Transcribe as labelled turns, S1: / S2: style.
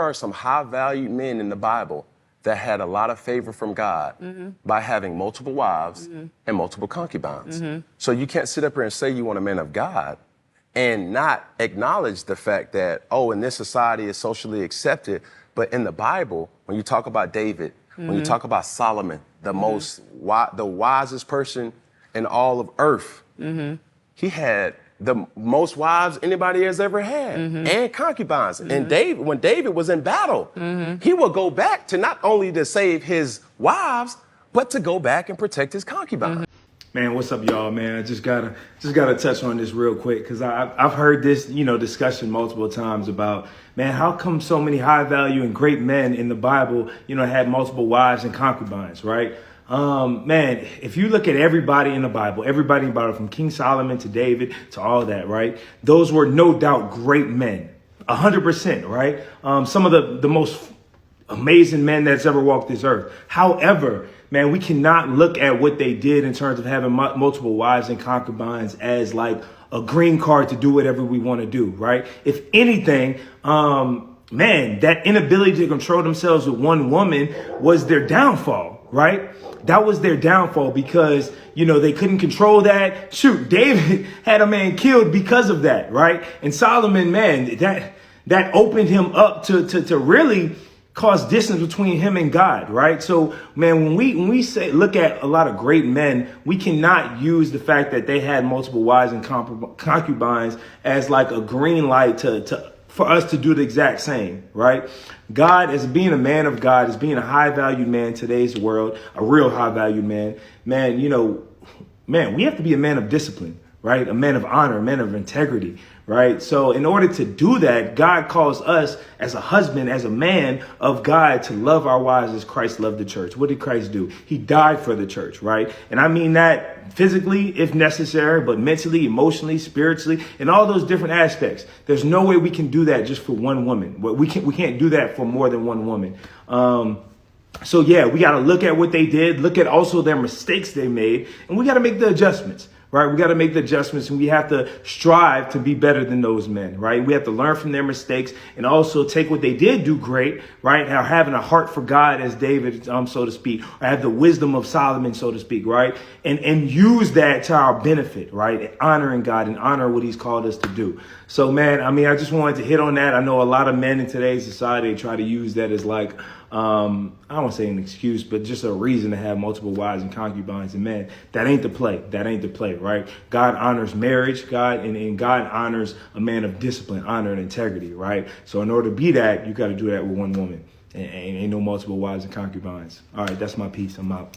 S1: are some high-valued men in the Bible that had a lot of favor from God by having multiple wives and multiple concubines. So you can't sit up here and say you want a man of God and not acknowledge the fact that, oh, in this society it's socially accepted, but in the Bible, when you talk about David, when you talk about Solomon, the the wisest person in all of earth, he had the most wives anybody has ever had, and concubines. And David, when David was in battle, he would go back to not only to save his wives, but to go back and protect his concubines.
S2: Man, what's up, y'all? Man, I just gotta touch on this real quick because I've heard this, discussion multiple times about, man, how come so many high value and great men in the Bible, had multiple wives and concubines, right? Man, if you look at everybody in the Bible from King Solomon to David to all that, right? Those were no doubt great men, 100%, right? Some of the most amazing men that's ever walked this earth. However, man, we cannot look at what they did in terms of having multiple wives and concubines as like a green card to do whatever we want to do, right? If anything, man, that inability to control themselves with one woman was their downfall, right? That was their downfall because, they couldn't control that. Shoot, David had a man killed because of that, right? And Solomon, man, that opened him up to really cause distance between him and God, right? So, man, when we say look at a lot of great men, we cannot use the fact that they had multiple wives and concubines as like a green light for us to do the exact same, right? God, as being a man of God, as being a high valued man in today's world, a real high valued man, we have to be a man of discipline, right? A man of honor, a man of integrity, right? So in order to do that, God calls us as a husband, as a man of God, to love our wives as Christ loved the church. What did Christ do? He died for the church, right? And I mean that physically, if necessary, but mentally, emotionally, spiritually, and all those different aspects. There's no way we can do that just for one woman. We can't do that for more than one woman. So yeah, we got to look at what they did, look at also their mistakes they made, and we got to make the adjustments. Right. We got to make the adjustments and we have to strive to be better than those men. Right. We have to learn from their mistakes and also take what they did do great. Right. Now, having a heart for God as David, so to speak, or have the wisdom of Solomon, so to speak. Right. And use that to our benefit. Right. Honoring God and honor what he's called us to do. So, man, I mean, I just wanted to hit on that. I know a lot of men in today's society try to use that as like, I don't want to say an excuse, but just a reason to have multiple wives and concubines. And man, that ain't the play. That ain't the play, right? God honors marriage, and God honors a man of discipline, honor, and integrity, right? So in order to be that, you got to do that with one woman and ain't no multiple wives and concubines. All right, that's my piece. I'm out.